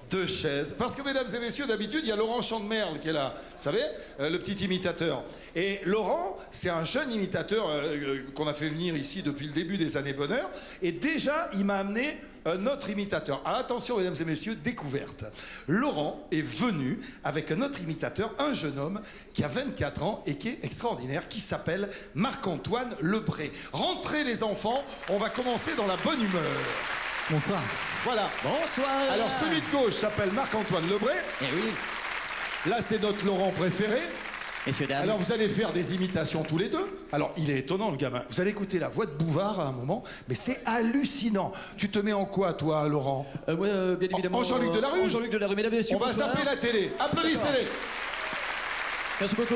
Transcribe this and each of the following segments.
2 chaises. Parce que, mesdames et messieurs, d'habitude, il y a Laurent Chandemerle qui est là. Vous savez, le petit imitateur. Et Laurent, c'est un jeune imitateur qu'on a fait venir ici depuis le début des années bonheur. Et déjà, il m'a amené un autre imitateur. Alors attention, mesdames et messieurs, découverte. Laurent est venu avec un autre imitateur, un jeune homme qui a 24 ans et qui est extraordinaire, qui s'appelle Marc-Antoine Lebré. Rentrez les enfants, on va commencer dans la bonne humeur. Bonsoir. Voilà. Bonsoir. Alors celui de gauche s'appelle Marc-Antoine Lebré. Eh oui. Là, c'est notre Laurent préféré. Messieurs, dames. Alors vous allez faire des imitations tous les deux. Alors il est étonnant le gamin. Vous allez écouter la voix de Bouvard à un moment, mais c'est hallucinant. Tu te mets en quoi toi, Laurent? Moi, bien évidemment. En Jean-Luc Delarue. En Jean-Luc Delarue, mesdames et messieurs. On va bonsoir. zapper la télé. Applaudissez-les. Merci beaucoup.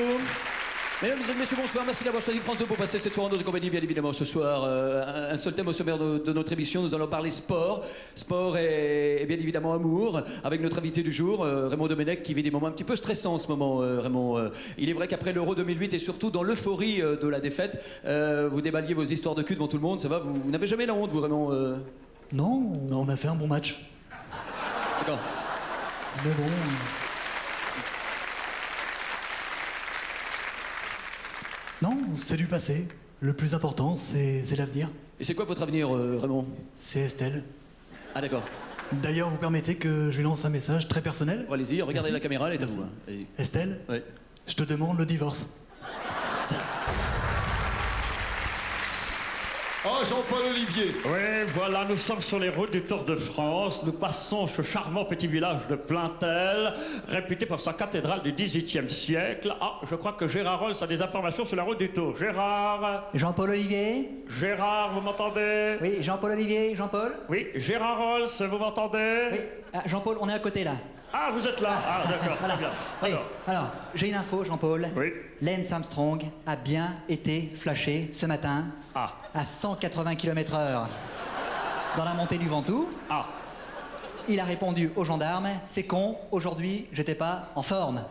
Mesdames et messieurs, bonsoir. Merci d'avoir choisi France 2 pour passer cette soirée en notre compagnie, bien évidemment. Ce soir, un seul thème au sommaire de notre émission. Nous allons parler sport. Sport et bien évidemment amour. Avec notre invité du jour, Raymond Domenech, qui vit des moments un petit peu stressants en ce moment, Raymond. Il est vrai qu'après l'Euro 2008 et surtout dans l'euphorie de la défaite, vous déballiez vos histoires de cul devant tout le monde. Ça va? Vous n'avez jamais la honte, vous, Raymond? Non, on a fait un bon match. D'accord. Mais bon... Non, c'est du passé. Le plus important, c'est l'avenir. Et c'est quoi votre avenir, Raymond? C'est Estelle. Ah, d'accord. D'ailleurs, vous permettez que je lui lance un message très personnel? Bon, allez-y, regardez Merci. la caméra, elle est à vous. Hein. Allez-y. Estelle, Ouais. je te demande le divorce. Ça. Oh, Jean-Paul Olivier. Oui, voilà, nous sommes sur les routes du Tour de France. Nous passons ce charmant petit village de Plaintel, réputé pour sa cathédrale du XVIIIe siècle. Ah, je crois que Gérard Rolls a des informations sur la route du Tour. Gérard? Jean-Paul Olivier? Gérard, vous m'entendez? Oui, Jean-Paul Olivier, Jean-Paul? Oui, Gérard Rolls, vous m'entendez? Oui, ah, Jean-Paul, on est à côté là. Ah, vous êtes là. Ah, d'accord, Voilà. très bien. Oui, alors, j'ai une info, Jean-Paul. Oui. Lance Armstrong a bien été flashé ce matin Ah. à 180 km/h dans la montée du Ventoux. Ah. Il a répondu aux gendarmes, c'est con, aujourd'hui, j'étais pas en forme.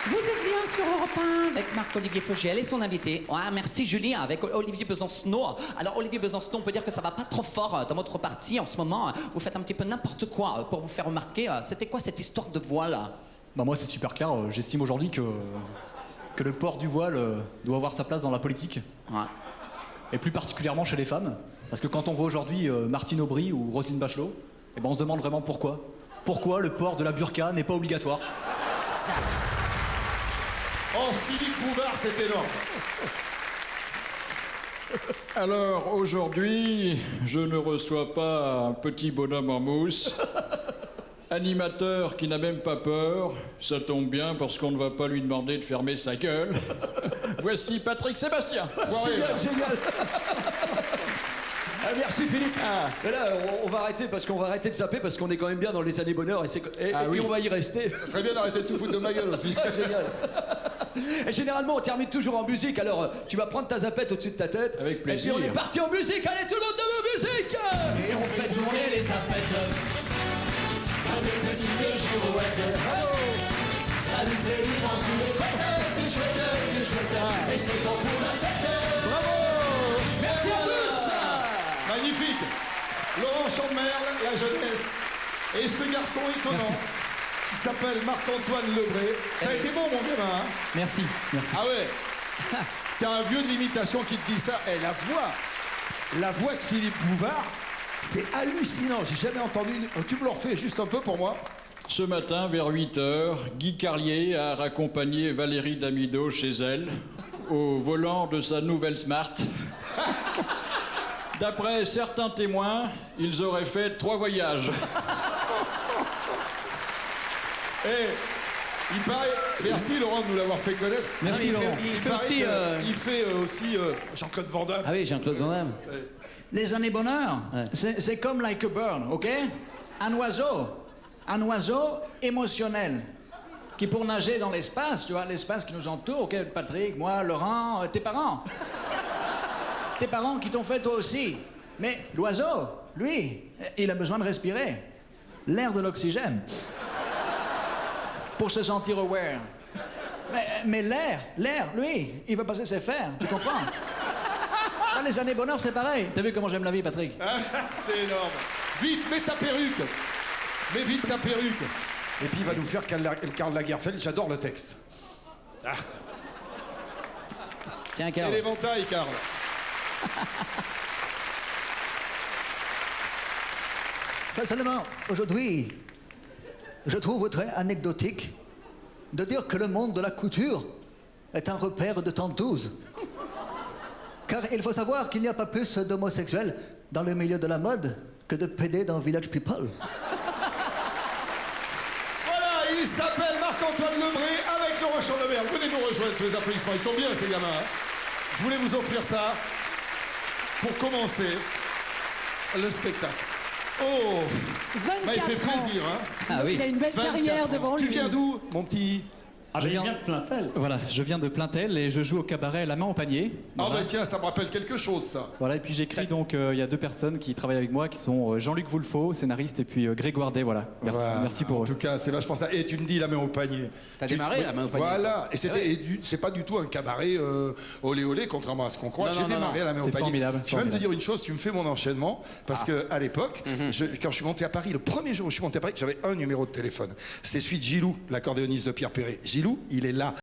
Vous êtes bien sur Europe 1 avec Marc-Olivier Fogiel et son invité. Ah, merci Julien, avec Olivier Besancenot. Alors Olivier Besancenot, on peut dire que ça va pas trop fort dans votre parti en ce moment. Vous faites un petit peu n'importe quoi pour vous faire remarquer. C'était quoi cette histoire de voile? Bah moi, c'est super clair. J'estime aujourd'hui que le port du voile doit avoir sa place dans la politique. Ouais. Et plus particulièrement chez les femmes. Parce que quand on voit aujourd'hui Martine Aubry ou Roselyne Bachelot, eh ben on se demande vraiment pourquoi. Pourquoi le port de la burqa n'est pas obligatoire? Ça. Oh, Philippe Bouvard, c'est énorme. Alors aujourd'hui, je ne reçois pas un petit bonhomme en mousse, animateur qui n'a même pas peur, ça tombe bien parce qu'on ne va pas lui demander de fermer sa gueule. Voici Patrick Sébastien. Génial. Ah, merci Philippe. Mais là, on va arrêter parce qu'on va arrêter de zapper parce qu'on est quand même bien dans les années bonheur et oui. on va y rester. Ça serait bien d'arrêter de se foutre de ma gueule aussi. Génial. Et généralement, on termine toujours en musique. Alors, tu vas prendre ta zapette au-dessus de ta tête. Avec plaisir. Et puis, on est parti en musique. Allez, tout le monde de la musique. Et on fait tourner les zapettes comme des petites girouettes. Ça nous fait vivre dans une fête. C'est chouette, c'est chouette. Et c'est bon pour la fête. Bravo. Merci à tous. Magnifique. Laurent Chandemerle, la jeunesse. Et ce garçon étonnant qui s'appelle Marc-Antoine Lebré. T'as été bon, mon gamin, hein? Merci, merci. Ah ouais. C'est un vieux de l'imitation qui te dit ça. Eh, la voix de Philippe Bouvard, c'est hallucinant. J'ai jamais entendu une... Tu me le refais juste un peu pour moi? Ce matin, vers 8h, Guy Carlier a raccompagné Valérie Damido chez elle, au volant de sa nouvelle Smart. D'après certains témoins, ils auraient fait 3 voyages. Il paraît... Merci Laurent de nous l'avoir fait connaître. Merci, Il Laurent. fait aussi... Il fait aussi Jean-Claude Van Damme. Ah oui, Jean-Claude Van Damme. Les années bonheur, c'est comme like a bird, ok? Un oiseau émotionnel qui pour nager dans l'espace, tu vois, l'espace qui nous entoure, ok? Patrick, moi, Laurent, tes parents. Tes parents qui t'ont fait toi aussi. Mais l'oiseau, lui, il a besoin de respirer. L'air de l'oxygène. Pour se sentir aware. Mais l'air, lui, il veut passer ses fers, tu comprends? Ah, les années bonheur, c'est pareil. T'as vu comment j'aime la vie, Patrick? C'est énorme. Vite, mets ta perruque. Mets vite ta perruque. Et puis il va nous faire Karl Lagerfeld. J'adore le texte. Ah. Tiens, Et Karl. l'éventail, Karl. Personnellement, aujourd'hui, je trouve très anecdotique de dire que le monde de la couture est un repère de temps 12. Car il faut savoir qu'il n'y a pas plus d'homosexuels dans le milieu de la mode que de PD dans Village People. Voilà, il s'appelle Marc-Antoine Lebré avec Laurent Chandemerle. Venez nous rejoindre sur les applaudissements. Ils sont bien, ces gamins. Hein. Je voulais vous offrir ça pour commencer le spectacle. Oh, 24 bah, il fait ans. plaisir, hein. Ah oui. Il a une belle 24 carrière ans. devant Tu lui. viens d'où, mon petit? Ah, mais il vient de Plaintel. Voilà, je viens de Plaintel et je joue au cabaret La Main au Panier. Ah Voilà. bah tiens, ça me rappelle quelque chose, ça. Voilà, et puis j'écris donc, il y a deux personnes qui travaillent avec moi, qui sont Jean-Luc Voulfo, scénariste, et puis Grégoire Day, voilà. Merci, Voilà. merci pour En eux. tout cas, c'est vachement ça. Et tu me dis la main au panier. T'as Tu- démarré, La Main au Panier. Voilà. Et c'était, c'est pas du tout un cabaret olé olé, contrairement à ce qu'on croit. Non, J'ai non, non, démarré à la main au C'est panier. formidable, Je vais même te formidable. dire une chose, tu me fais mon enchaînement. Parce que à l'époque, quand je suis monté à Paris, le premier jour où je suis monté à Paris, j'avais un numéro de téléphone. C'est celui de Gilou, l'accordéoniste de Pierre Perret. Gilou, il est là.